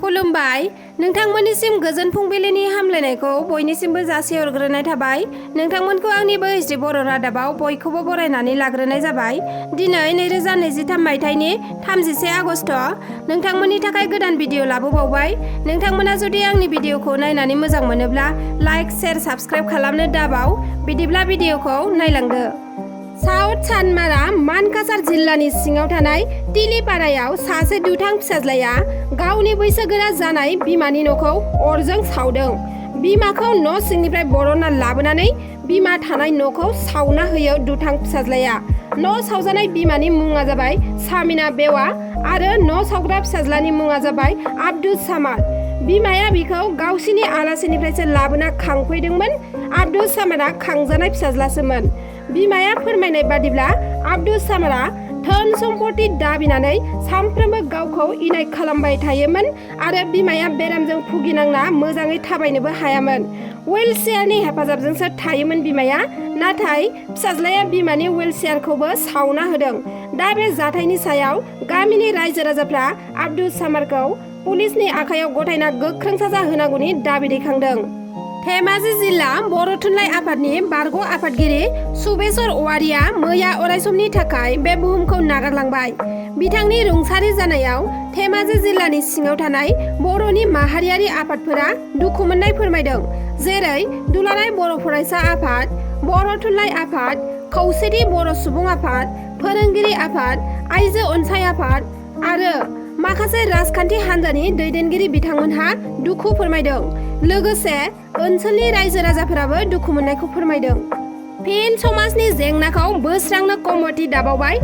खुलुमबाय नोंथांमोननिसिम गोजोन फुंबिलिनि हामलायनायखौ बयनिसिमबो जासिहरग्रोनाय थाबाय। नोंथांमोनखौ आंनि हिस्ट्रि बर' रादाबाव बयखौबो बरायनानै लाग्रोनाय जाबाय। दिनै 2023 मायथाइनि 31 आगस्ट। नोंथांमोननि थाखाय गोदान भिडिअ लाबोबावबाय। नोंथांमोना जुदि आंनि भिडिअखौ नायनानै मोजां मोनोब्ला लाइक शेयार साबस्क्राइब खालामनो दाबाव। बिदिब्ला भिडिअखौ नायलांदो। साउथ चानमारा मानकासार जिल्लानि सिङाव थानाय तिलिपारायाव सासे दुथां फिसाज्लाया गावनि बैसोगोरा जानाय बिमानि न'खौ अरजों सावदों। बिमाखौ न' सिंनिफ्राय बरनना लाबोनानै बिमा थानाय न'खौ सावना होयो दुथां फिसाज्लाया। न' सावजानाय बिमानि मुङा जाबाय सामिना बेवा आरो न' सावग्रा फिसाज्लानि मुङा जाबाय आब्दुस सामाद। बिमाया बिखौ गावसिनि आलासिनिफ्रायसो लाबोना खांफैदोंमोन। आब्दुस सामादा खांजानाय फिसाज्लासोमोन। बिमाया फोरमायनाय बादिब्ला आब्दुस सामादा धोन सम्पति दाबिनानै सानफ्रोमबो गावखौ इनाय खालामबाय थायोमोन आरो बिमाया बेरामजों भुगिनांना मोजाङै थाबायनोबो हायामोन। व्हील चेयारनि हेफाजाबजोंसो थायोमोन बिमाया। नाथाय फिसाज्लाया बिमानि व्हील चेयारखौबो सावना होदों। दा बे जाथायनि सायाव गामिनि रायजो राजाफ्रा आब्दुस सामादखौ पुलिसनि आखायाव गथायना गोख्रों साजा होनांगौनि दाबि दैखांदों। धेमाजि जिल्ला बर' थुनलाइ आफादनि बारग' आफादगिरि सुबेसर औवारिया मैया अरायसमनि थाखाय बे बुहुमखौ नागारलांबाय। बिथांनि रुंसारि जानायाव धेमाजि जिल्लानि सिङाव थानाय बर'नि माहारियारि आफादफोरा दुखु मोननाय फोरमायदों। जेरै दुलाराय बर' फरायसा आफाद, बर' थुनलाइ आफाद, खौसेथि बर' सुबुं आफाद, फोरोंगिरि आफाद, आइजो अनसाय आफाद आरो माखासे राजखान्थि हान्जानि दैदेनगिरि बिथांमोनहा दुखु फोरमायदों। लोगोसे ओनसोलनि रायजो राजाफोराबो दुखु मोननायखौ फोरमायदों। फिन समाजनि जेंनाखौ बोस्रांनो कमिटि दाबावबाय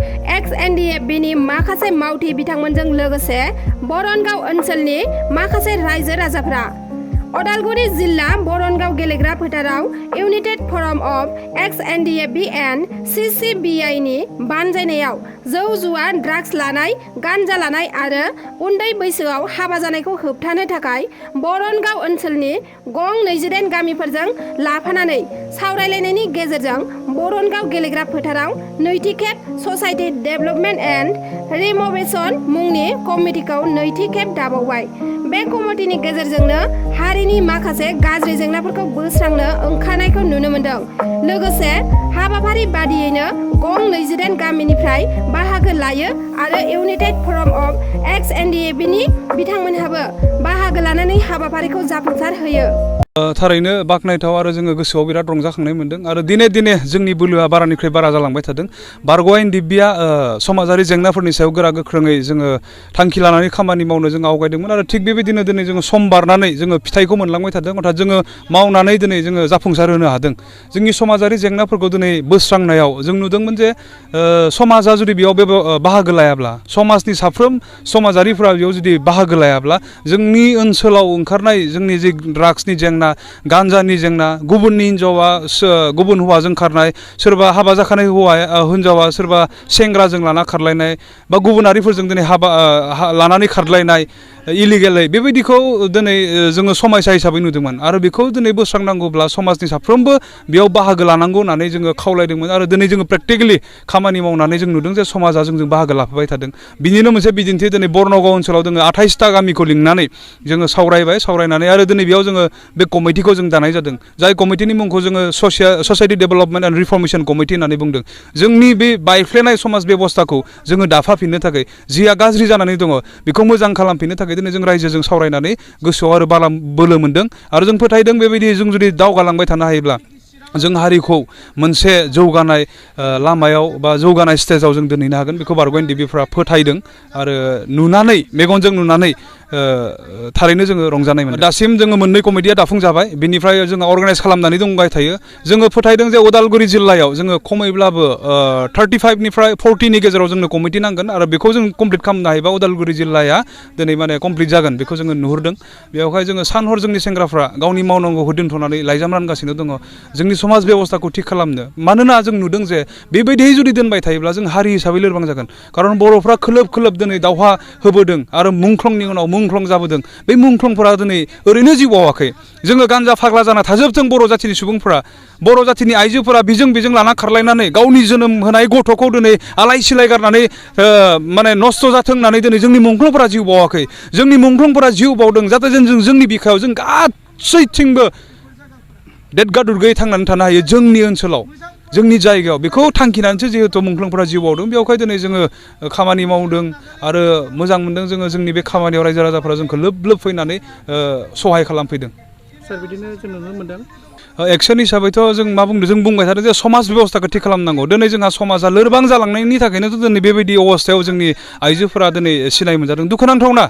XNDF-नि माखासे मावथि बिथांमोनजों लोगोसे बरनगाव ओनसोलनि माखासे रायजो राजाफ्रा। अदालगुरि जिल्ला बरनगाव गेलेग्रा फोथाराव इउनाइटेड फराम अफ XNDF-CCBI-नि बानजायनायाव जौ जुवा ड्राग्स लानाय, गान्जा लानाय आरो उन्दै बैसोआव हाबा जानायखौ होबथानो थाखाय बरनगाव ओनसोलनि गं 28 गामिफोरजों लाफानानै सावरायलायनायनि गेजेरजों बरनगाव गेलेग्रा फोथाराव नैथि खेब ससाइटि डेभेलपमेन्ट एन्ड रिन'भेसन मुंनि कमिटिखौ नैथि खेब दाबावबाय। बे कमिटिनि गेजेरजोंनो हारिनि माखासे गाज्रि जेंनाफोरखौ बोस्रांनो ओंखारनायखौ नुनो मोन्दों। लोगोसे हाबाफारि बादियैनो गं 28 गामिनिफ्राय बाहागो लायो आरो इउनाइटेड फराम अफ XNDF-नि बिथांमोनहाबो बाहागो लानानै हाबाफारिखौ जाफुंसार होयो। थारैनो बाख्नायथाव आरो जोङो गोसोआव बिराद रंजाखांनाय मोन्दों आरो दिने दिने जोंनि बोलोआ बारानिख्रुइ बारा जालांबाय थादों। बारग' आयेन दिब्बिया समाजारि जेंनाफोरनि सायाव गोरा गोख्रोङै जोङो थांखि लानानै खामानि मावनो जों आवगायदोंमोन आरो थिग बेबायदिनो दिनै जोङो सम बारनानै जोङो फिथाइखौ मोनलांबाय थादों। अर्थात जोङो मावनानै दिनै जोङो जाफुंसार होनो हादों। जोंनि समाजारि जेंनाफोरखौ दिनै बोस्रांनायाव जों नुदोंमोन जे समाजा जुदि बेयाव बाहागो लायाब्ला, समाजनि साफ्रोम समाजारिफोरा बेयाव जुदि बाहागो लायाब्ला जोंनि ओनसोलाव ओंखारनाय जोंनि जे ड्राग्सनि जेंना, गान्जानि जेंना, गुबुननि हिन्जावा गुबुन हौवाजों खारनाय, सोरबा हाबा जाखानाय हिन्जावा सोरबा सेंग्राजों लाना खारलायनाय बा गुबुनारिफोरजों दिनै हाबा लानानै खारलायनाय इलिगेलै, बेबायदिखौ दिनै जोङो समयसा हिसाबै नुदोंमोन आरो बेखौ दिनै बोस्रांनांगौब्ला समाजनि साफ्रोमबो बेयाव बाहागो लानांगौ होननानै जोङो खावलायदोंमोन आरो दिनै जोङो प्रेक्टिकेलि खामानि मावनानै जों नुदों जे समाजा जोंजों बाहागो लाफाबाय थादों। बिनिनो मोनसे बिदिन्थि दिनै बरनगाव ओनसोलाव जोङो 28टा गामिखौ लिंनानै जोङो सावरायनानै आरो दिनै बेयाव जोङो बे कमिटिखौ जों दानाय जादों। जाय कमिटिनि मुंखौ जोङो society development and reformation committee होननानै बुंदों। जोंनि बे बायफ्लेनाय समाज बेबस्थाखौ जोङो दाफाफिननो थाखाय, जिया गाज्रि जानानै दङ बेखौ मोजां खालामफिननो थाखाय दिनै जों रायजोजों सावरायनानै गोसोआव आरो बोलो मोन्दों आरो जों फोथायदों बेबायदि जों जुदि दावगालांबाय थानो हायोब्ला जों हारिखौ मोनसे जौगानाय लामायाव बा जौगानाय स्टेजाव जों दोनहैनो हागोन। बेखौ बारग' आयेन दिब्बिफ्रा फोथायदों आरो नुनानै, मेगनजों नुनानै थारैनो जोङो रंजानाय मोनो। दासिम जोङो मोननै कमिटिया दाफुंजाबाय। बेनिफ्राय जोङो अर्गानाइज खालामनानै दंबाय थायो। जोङो फोथायदों जे उदालगुरि जिल्लायाव जोङो खमैब्लाबो 35निफ्राय 40नि गेजेराव जोंनो कमिटि नांगोन आरो बेखौ जों कमप्लिट खालामनो हायोबा उदालगुरि जिल्लाया दिनै माने कमप्लिट जागोन, बेखौ जोङो नुहुरदों। बेवहाय जोङो सान हर जोंनि सेंग्राफ्रा गावनि मावनांगौखौ दोनथ'नानै लाइजाम रानगासिनो दङ जोंनि समाज बेबस्थाखौ थिग खालामनो। मानोना जों नुदों जे बेबायदियै जुदि दोनबाय थायोब्ला जों हारि हिसाबै लोरबां जागोन। खारन बर'फ्रा खोलोब खोलोब दिनै दावहा होबोदों आरो मुंख्लंनि उनाव मुंख्लं जाबोदों बे मुंख्लंफोरा दिनै ओरैनो जिउ बावाखै जोङो गान्जा फाग्ला जाना थाजोबथों बर' जाथिनि सुबुंफोरा बर' जाथिनि आइजोफोरा बिजों लाना खारलायनानै गावनि जोनोम होनाय गथ'खौ दिनै आलाय सिलाय गारनानै माने नस्थ' जाथों होननानै दिनै जोंनि मुंख्लंफोरा जिउ बावाखै जोंनि मुंख्लंफोरा जिउ बावदों जाहाथे जोंनि बिखायाव जों गासैथिंबो देदगादुर गैयै थांनानै थानो हायो जोंनि ओनसोलाव जोंनि जायगायाव बेखौ थांखिनानैसो जिहेथु मुंख्लंफोरा जिउ बावदों बेवहाय दिनै जोङो खामानि मावदों आरो मोजां मोनदों जोङो जोंनि बे खामानियाव रायजो राजाफोरा जोंखौ लोब फैनानै सहाय खालामफैदों सार बिदिनो जों नुनो मोनदों एक्सन हिसाबैथ' जों मा बुंदों जों बुंबाय थादों जे समाज बेबस्थाखौ थिग खालामनांगौ दिनै जोंहा समाजा लोरबां जालांनायनि थाखायनोथ' दिनै बेबायदि अबस्थायाव जोंनि आइजोफोरा दिनै सिनाय मोनजादों दुखुनांथावना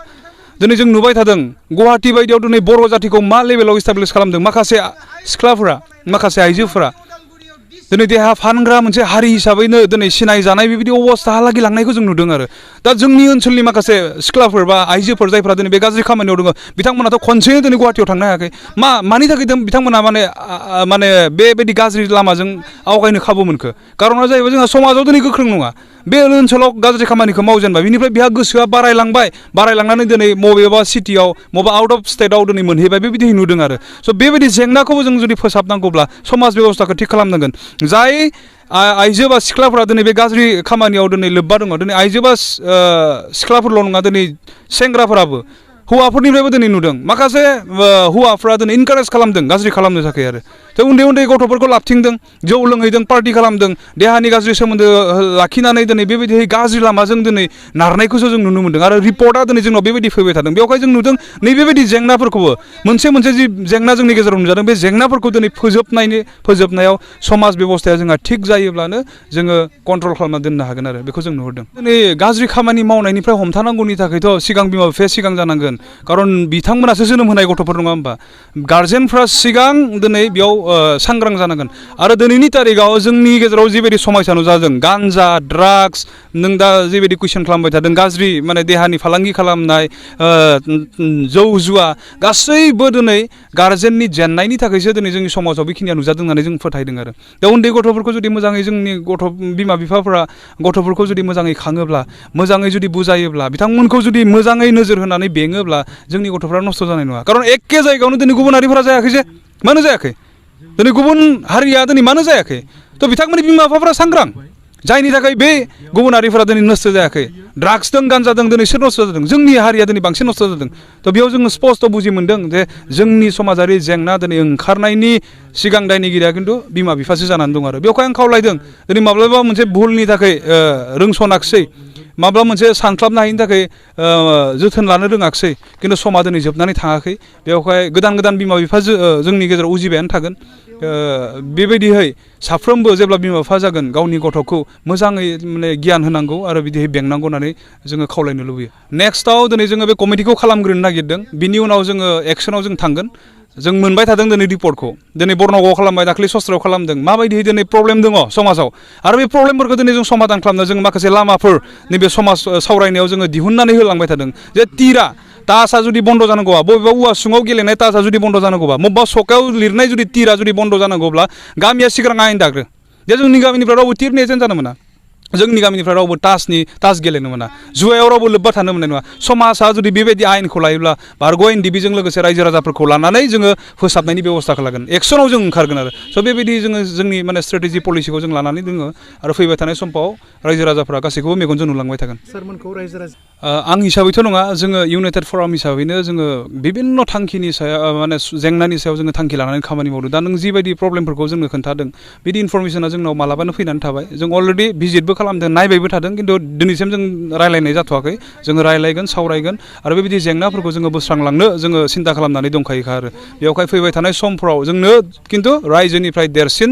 दिनै जों नुबाय थादों गुवाहाटि बायदियाव दिनै बर' जातिखौ मा लेभेलाव इस्टाब्लिस खालामदों माखासे सिख्लाफोरा माखासे आइजोफोरा दिनै देहा फानग्रा मोनसे हारि हिसाबैनो दिनै सिनाय जानाय बेबायदि अबस्थाहालागै लांनायखौ जों नुदों आरो दा जोंनि ओनसोलनि माखासे सिख्लाफोर बा आइजोफोर जायफ्रा दिनै बे गाज्रि खामानियाव दङ बिथांमोनाथ' खनसेनो दिनै गुवाहाटियाव थांनो हायाखै मानि थाखाय बिथांमोना माने बेबायदि गाज्रि लामाजों आवगायनो खाबु मोनखो कारना जाहैबाय जोंहा समाजाव दिनै गोख्रों नङा बे ओनसोलाव गाज्रि खामानिखौ मावजेनबाय बिनिफ्राय बेहा गोसोआ बारायलांनानै दिनै बबेबा सिटियाव बबेबा आउट अफ स्टेटआव दिनै मोनहैबाय बेबायदि नुदों आरो स' बेबायदि जेंनाखौबो जों जुदि फोसाबनांगौब्ला समाज बेबस्थाखौ थिग खालामनांगोन जाय आइजो बा सिख्लाफोरा दिनै बे गाज्रि खामानियाव दिनै लोब्बा दङ दिनै आइजो बा सिख्लाफोरल' नङा दिनै सेंग्राफोराबो हौवाफोरनिफ्रायबो दिनै नुदों माखासे हौवाफ्रा दिनै इनकारेज खालामदों गाज्रि खालामनो थाखाय आरो थ' उन्दै गथ'फोरखौ लाबथिंदों जौ लोंहैदों पार्टि खालामदों देहानि गाज्रि सोमोन्दो लाखिनानै दिनै बेबायदि गाज्रि लामाजों दिनै नारनायखौसो जों नुनो मोनदों आरो रिपर्टआ दिनै जोंनाव बेबायदि फैबाय थादों बेवहाय जों नुदों नैबेबायदि जेंनाफोरखौबो मोनसे जि जेंना जोंनि गेजेराव नुजादों बे जेंनाफोरखौ दिनै फोजोबनायाव समाज बेबस्थाया जोंहा थिग जायोब्लानो जोङो कन्ट्रल खालामना दोननो हागोन आरो बेखौ जों नुहुरदों दिनै गाज्रि खामानि मावनायनिफ्राय हमथानांगौनि थाखायथ' सिगां बिमा बिफाया सिगां जानांगोन खारन बिथांमोनासो जोनोम होनाय गथ'फोर नङा होमबा गार्जेनफ्रा सिगां दिनै बेयाव सांग्रां जानांगोन आरो दिनैनि तारिखाव जोंनि गेजेराव जिबायदि समस्या नुजादों गान्जा ड्राग्स नों दा जिबायदि कुइसन खालामबाय थादों गाज्रि माने देहानि फालांगि खालामनाय जौ जुवा गासैबो दिनै गार्जेननि जेननायनि थाखायसो दिनै जोंनि समाजाव बेखिनिया नुजादों होननानै जों फोथायदों आरो दा उन्दै गथ'फोरखौ जुदि मोजाङै जोंनि बिमा बिफाफोरा गथ'फोरखौ जुदि मोजाङै खाङोब्ला मोजाङै जुदि बुजायोब्ला बिथांमोनखौ जुदि मोजाङै नोजोर होनानै बेङोब्ला जोंनि गथ'फ्रा नस्थ' जानाय नङा खारन एखे जायगायावनो दिनै गुबुन हारिफोरा जायाखै जे मानो जायाखै दिनै गुबुन हारिया दिनै मानो जायाखै थ' बिथांमोननि बिमा बिफाफोरा सांग्रां जायनि थाखाय बे गुबुन हारिफोरा दिनै नस्थ' जायाखै ड्राग्स दं गान्जा दं दिनै सोर नस्थ' जादों जोंनि हारिया दिनै बांसिन नस्थ' जादों थ' बेयाव जोङो स्पस्ट' बुजि मोनदों जे जोंनि समाजारि जेंना दिनै ओंखारनायनि सिगां दायनिगिरिया खिन्थु बिमा बिफासो जानानै दं आरो बेवहाय आं खावलायदों दिनै माब्लाबा मोनसे भुलनि थाखाय रोंसनाखिसै माब्ला मोनसे सानख्लाबनो हायिनि थाखाय जोथोन लानो रोङाखिसै खिन्थु समा दिनै जोबनानै थाङाखै बेवहाय गोदान बिमा बिफा जोंनि गेजेराव उजिबायानो थागोन बेबायदिहै साफ्रोमबो जेब्ला बिमा बिफा जागोन गावनि गथ'खौ मोजाङै माने गियान होनांगौ आरो बिदिहै बेंनांगौ होननानै जोङो खावलायनो लुबैयो नेक्स्टआव दिनै जोङो बे कमिटिखौ खालामग्रोनो नागिरदों बिनि उनाव जोङो एक्सनाव जों थांगोन जों मोनबाय थादों दिनै रिपर्टखौ दिनै बर्नगावआव खालामबाय दाख्लै सस्त्रआव खालामदों माबायदिहै दिनै प्रब्लेम दङ समाजाव आरो बे प्रब्लेमफोरखौ दिनै जों समाधान खालामनो जों माखासे लामाफोर नैबे समाज सावरायनायाव जोङो दिहुननानै होलांबाय थादों जे तिरा तासा जुदि बन्द' जानांगौबा बबेबा औवा सिङाव गेलेनाय तासा जुदि बन्द' जानांगौबा बबेबा सकायाव लिरनाय जुदि तिरा जुदि बन्द' जानांगौब्ला गामिया सिगां आयेन दाग्रो जे जोंनि गामिनिफ्राय रावबो तिरनि एजेन्ट जानो मोना जोंनि गामिनिफ्राय रावबो तास गेलेनो मोना जुवायाव रावबो लोब्बा थानो मोननाय नङा समाजा जुदि बेबायदि आयेनखौ लायोब्ला बारग' आयेन दिबिजों लोगोसे रायजो राजाफोरखौ लानानै जोङो फोसाबनायनि बेब'स्थाखौ लागोन एक्सनाव जों ओंखारगोन आरो स' बेबायदि जोङो जोंनि माने स्ट्रेटेजि पलिसिखौ जों लानानै दोङो आरो फैबाय थानाय समफ्राव रायजो राजाफोरा गासैखौबो मेगनजों नुलांबाय थागोन सारमोनखौ रायजो राजा आं हिसाबैथ' नङा जोङो इउनाइटेड फराम हिसाबैनो जोङो बिभिन्न थांखिनि सायाव माने जेंनानि सायाव जोङो थांखि लानानै खामानि मावदों दा नों जिबायदि प्रब्लेमफोरखौ जोंनो खोन्थादों बिदि इनफरमेसना जोंनाव मालाबानो फैनानै थाबाय जों अलरेडि भिजिटबो खालामदों नायबायबो थादों खिन्थु दिनैसिम जों रायलायनाय जाथ'वाखै जोङो रायलायगोन सावरायगोन आरो बेबायदि जेंनाफोरखौ जोङो बोस्रांलांनो जोङो सिन्था खालामनानै दंखायोखा आरो बेवहाय फैबाय थानाय समफ्राव जोंनो खिन्थु रायजोनिफ्राय देरसिन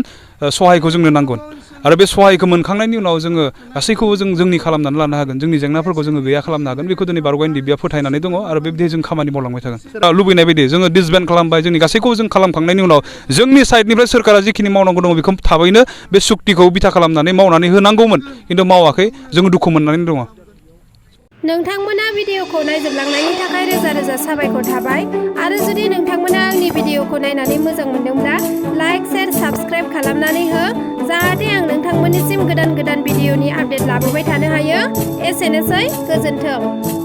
सहायखौ जोंनो नांगोन आरो बे सहायखौ मोनखांनायनि उनाव जोङो गासैखौबो जोंनि खालामनानै लानो हागोन जोंनि जेंनाफोरखौ जोङो गैया खालामनो हागोन बेखौ दिनै बारग' आयेन दिबिया फोथायनानै दङ आरो बेबायदि जों खामानि मावलांबाय थागोन लुबैनाय बायदि जोङो डिसबेन्ड खालामबाय जोंनि गासैखौबो जों खालामखांनायनि उनाव जोंनि साइडनिफ्राय सोरखारा जिखिनि मावनांगौ दङ बेखौ थाबैनो बे सुक्तिखौ बिथा खालामनानै मावनानै होनांगौमोन खिन्थु मावाखै जोङो दुखु मोननानै दङ नोंथांमोना भिडिअखौ नायजोबलांनायनि थाखाय रोजा रोजा साबायखर थाबाय आरो जुदि नोंथांमोना आंनि भिडिअखौ नायनानै मोजां मोनदोंब्ला लाइक शेयार साबस्क्राइब खालामनानै हो जाहाथे आं नोंथांमोननिसिम गोदान भिडिअनि आपडेट लाबोबाय थानो हायो एसेनोसै गोजोन्थों